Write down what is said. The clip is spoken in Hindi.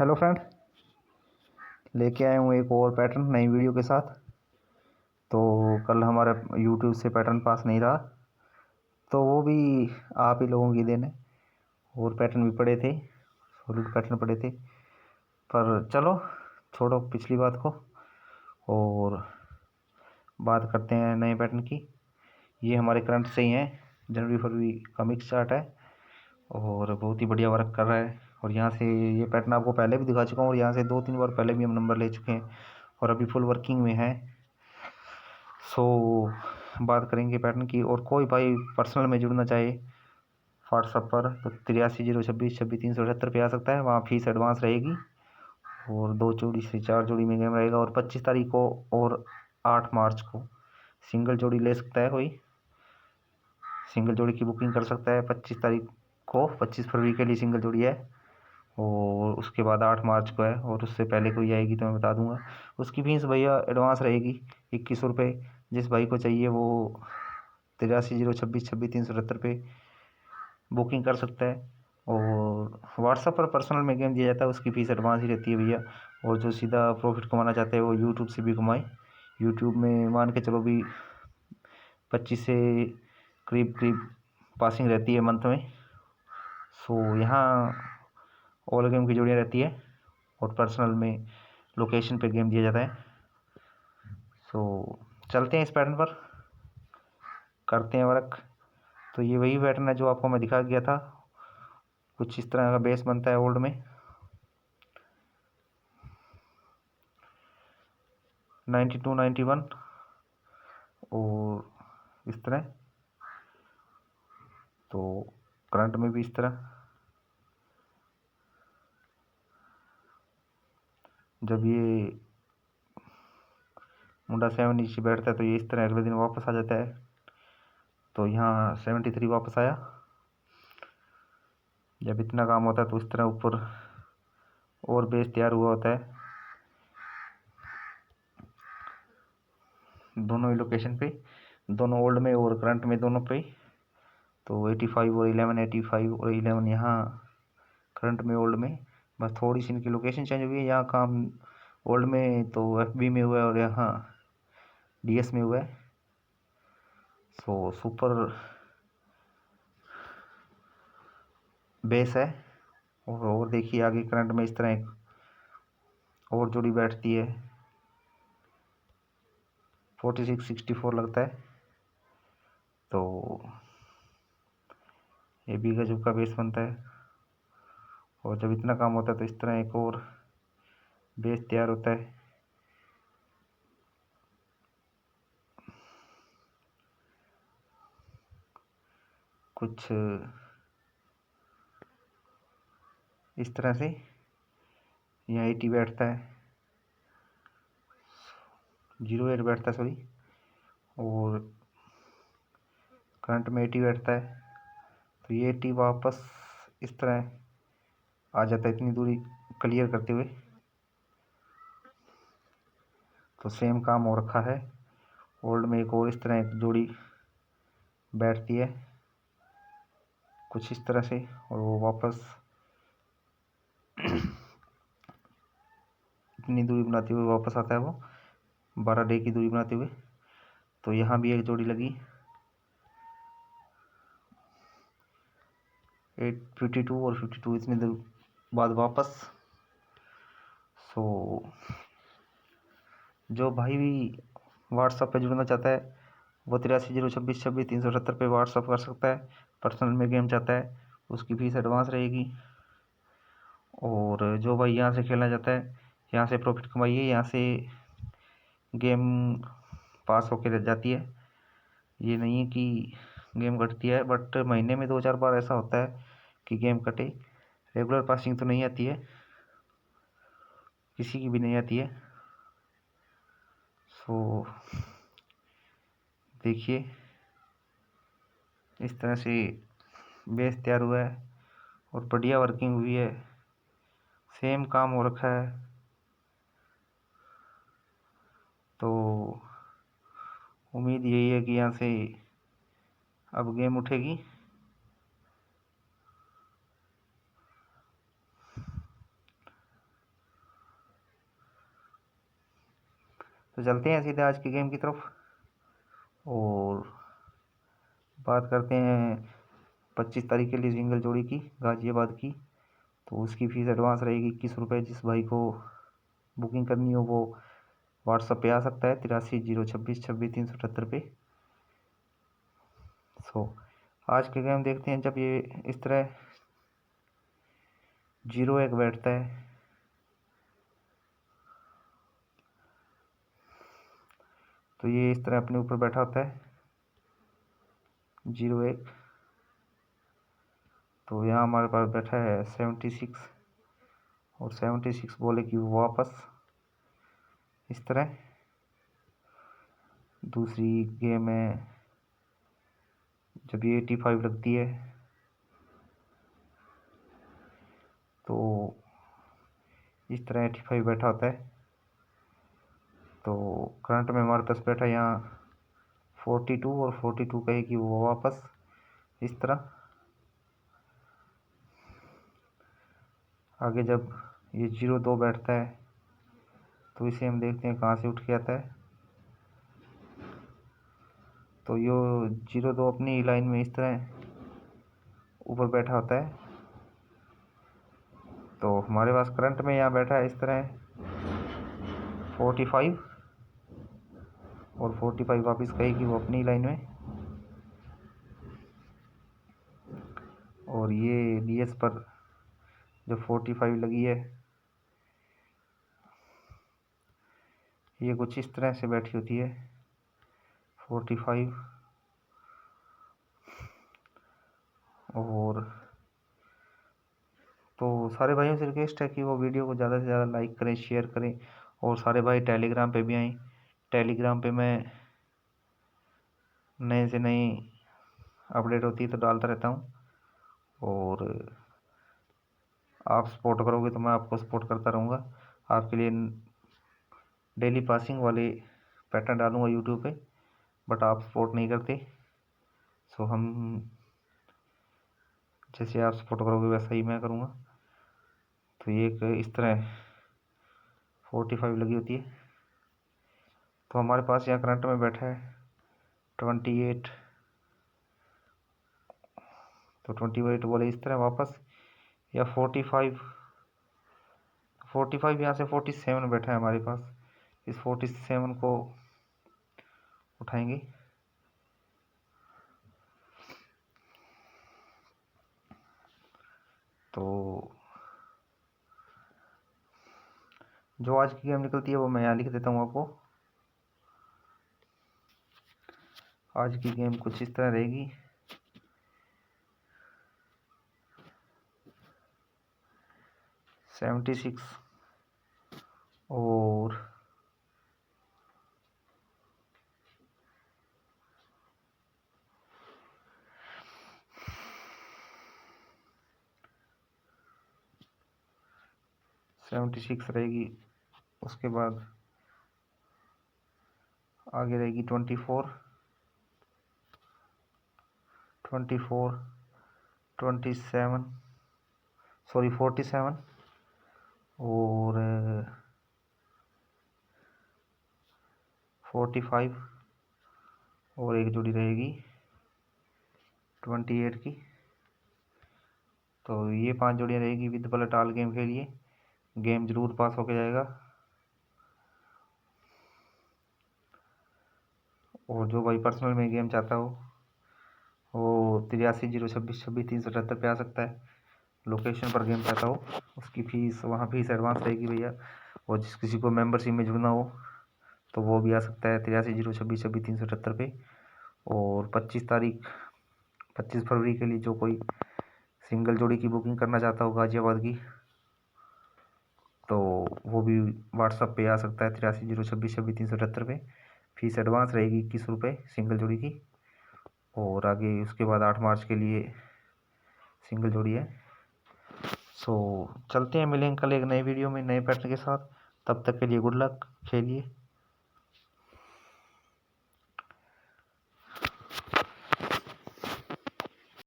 हेलो फ्रेंड, लेके आया हूँ एक और पैटर्न नई वीडियो के साथ। तो कल हमारा यूट्यूब से पैटर्न पास नहीं रहा, तो वो भी आप ही लोगों की देन है। और पैटर्न भी पड़े थे, सॉलिड पैटर्न पड़े थे, पर चलो छोड़ो पिछली बात को और बात करते हैं नए पैटर्न की। ये हमारे करंट से ही हैं, जनवरी फरवरी का मिक्स चार्ट है और बहुत ही बढ़िया वर्क कर रहा है। और यहाँ से ये पैटर्न आपको पहले भी दिखा चुका हूँ और यहाँ से 2-3 बार पहले भी हम नंबर ले चुके हैं और अभी फुल वर्किंग में है। सो बात करेंगे पैटर्न की। और कोई भाई पर्सनल में जुड़ना चाहे व्हाट्सअप पर तो 83 026 26 378 पे आ सकता है। वहाँ फीस एडवांस रहेगी और 2 जोड़ी से 4 जोड़ी में गेम रहेगा। और 25 तारीख को और 8 मार्च को सिंगल जोड़ी ले सकता है, कोई सिंगल जोड़ी की बुकिंग कर सकता है। 25 तारीख को 25 फरवरी के लिए सिंगल जोड़ी है और उसके बाद 8 मार्च को है। और उससे पहले कोई आएगी तो मैं बता दूंगा। उसकी फीस भैया एडवांस रहेगी 21 रुपये। जिस भाई को चाहिए वो 83 026 26 378 पे बुकिंग कर सकता है। और व्हाट्सएप पर पर्सनल में गेम दिया जाता है, उसकी फ़ीस एडवांस ही रहती है भैया। और जो सीधा प्रॉफिट कमाना चाहते हैं वो यूट्यूब से भी कमाए। यूट्यूब में मान के चलो भी 25 से करीब करीब पासिंग रहती है मंथ में। सो यहाँ ऑल गेम की जोड़ियाँ रहती है और पर्सनल में लोकेशन पे गेम दिया जाता है। सो चलते हैं इस पैटर्न पर, करते हैं वर्क। तो ये वही पैटर्न है जो आपको मैं दिखा गया था। कुछ इस तरह का बेस बनता है ओल्ड में 92 91 और इस तरह। तो करंट में भी इस तरह, जब ये मुंडा 7 नीचे बैठता है तो ये इस तरह अगले दिन वापस आ जाता है। तो यहाँ 73 वापस आया। जब इतना काम होता है तो इस तरह ऊपर और बेस तैयार हुआ होता है दोनों ही लोकेशन पे, दोनों ओल्ड में और करंट में, दोनों पे। तो 85 और 11, 85 और 11 यहाँ करंट में ओल्ड में। बस थोड़ी सी इनकी लोकेशन चेंज हुई है। यहाँ काम ओल्ड में तो FB में हुआ है और यहाँ DS में हुआ है। सो सुपर बेस है। और देखिए आगे करंट में इस तरह एक और जोड़ी बैठती है 46 64 लगता है। तो ये भी गजब का बेस बनता है। और जब इतना काम होता है तो इस तरह एक और बेस तैयार होता है। कुछ इस तरह से यहाँ 80 बैठता है, 08 बैठता है सॉरी, और करंट में 80 बैठता है। तो ये 80 वापस इस तरह आ जाता है इतनी दूरी क्लियर करते हुए। तो सेम काम हो रखा है। ओल्ड में एक और इस तरह एक जोड़ी बैठती है कुछ इस तरह से और वो वापस इतनी दूरी बनाते हुए वापस आता है वो 12 डे की दूरी बनाते हुए। तो यहाँ भी एक जोड़ी लगी 52 और 52 इतनी देर बाद वापस। सो जो भाई भी व्हाट्सएप पे जुड़ना चाहता है वो 83 026 26 378 पे व्हाट्सअप कर सकता है। पर्सनल में गेम चाहता है उसकी फ़ीस एडवांस रहेगी। और जो भाई यहाँ से खेलना चाहता है यहाँ से प्रॉफिट कमाइए, यहाँ से गेम पास होके रह जाती है। ये नहीं है कि गेम कटती है, बट महीने में 2-4 बार ऐसा होता है कि गेम कटे। रेगुलर पासिंग तो नहीं आती है, किसी की भी नहीं आती है। सो देखिए इस तरह से बेस तैयार हुआ है और बढ़िया वर्किंग हुई है, सेम काम हो रखा है। तो उम्मीद यही है कि यहाँ से अब गेम उठेगी। तो चलते हैं सीधे आज की गेम की तरफ और बात करते हैं 25 तारीख के लिए सिंगल जोड़ी की गाज़ियाबाद की। तो उसकी फ़ीस एडवांस रहेगी 21 रुपये। जिस भाई को बुकिंग करनी हो वो व्हाट्सएप पे आ सकता है 83 026 26 378 पे। सो आज के गेम देखते हैं। जब ये इस तरह 0-1 बैठता है तो ये इस तरह अपने ऊपर बैठा होता है 0-1। तो यहाँ हमारे पास बैठा है 76 और 76 बोले कि वो वापस इस तरह। दूसरी गेम है जब ये 85 लगती है तो इस तरह 85 बैठा होता है। तो करंट में हमारे पास बैठा यहाँ 42 और 42 कहे कि वो वापस इस तरह। आगे जब ये 0-2 बैठता है तो इसे हम देखते हैं कहाँ से उठ के आता है। तो ये 0-2 अपनी लाइन में इस तरह ऊपर बैठा होता है। तो हमारे पास करंट में यहाँ बैठा है इस तरह 45 और 45 वापस कहेगी वो अपनी लाइन में। और ये डीएस पर जो 45 लगी है ये कुछ इस तरह से बैठी होती है 45। और तो सारे भाइयों से रिक्वेस्ट है कि वो वीडियो को ज़्यादा से ज़्यादा लाइक करें, शेयर करें और सारे भाई टेलीग्राम पे भी आएँ। टेलीग्राम पे मैं नए से नई अपडेट होती है तो डालता रहता हूँ और आप सपोर्ट करोगे तो मैं आपको सपोर्ट करता रहूँगा। आपके लिए डेली पासिंग वाले पैटर्न डालूँगा यूट्यूब पे, बट आप सपोर्ट नहीं करते। सो हम जैसे आप सपोर्ट करोगे वैसा ही मैं करूँगा। तो ये एक इस तरह 45 लगी होती है। तो हमारे पास यहाँ करंट में बैठा है 28। तो 28 बोले इस तरह वापस या 45 यहाँ से 47 बैठा है हमारे पास। इस 47 को उठाएंगे तो जो आज की गेम निकलती है वो मैं यहाँ लिख देता हूँ आपको। आज की गेम कुछ इस तरह रहेगी 76 और 76 रहेगी। उसके बाद आगे रहेगी 24 27 सॉरी 47 और 45 और एक जोड़ी रहेगी 28 की। तो ये 5 जोड़ियाँ रहेगी विद पलट ऑल गेम के लिए। गेम जरूर पास होके जाएगा। और जो भाई पर्सनल में गेम चाहता हो वो 83 026 26 378 पे आ सकता है। लोकेशन पर गेम चाहता हो उसकी फ़ीस वहाँ फ़ीस एडवांस रहेगी भैया। और जिस किसी को मेंबरशिप में जुड़ना हो तो वो भी आ सकता है 83 026 26 378 पे। और 25 फरवरी के लिए जो कोई सिंगल जोड़ी की बुकिंग करना चाहता हो गाज़ियाबाद की तो वो भी व्हाट्सएप पे आ सकता है 83 026 26 378 पे। फ़ीस एडवांस रहेगी 21 रुपये सिंगल जोड़ी की। और आगे उसके बाद 8 मार्च के लिए सिंगल जोड़ी है। सो चलते हैं, मिलेंगे कल एक नए वीडियो में नए पैटर्न के साथ। तब तक के लिए गुड लक, खेलिए।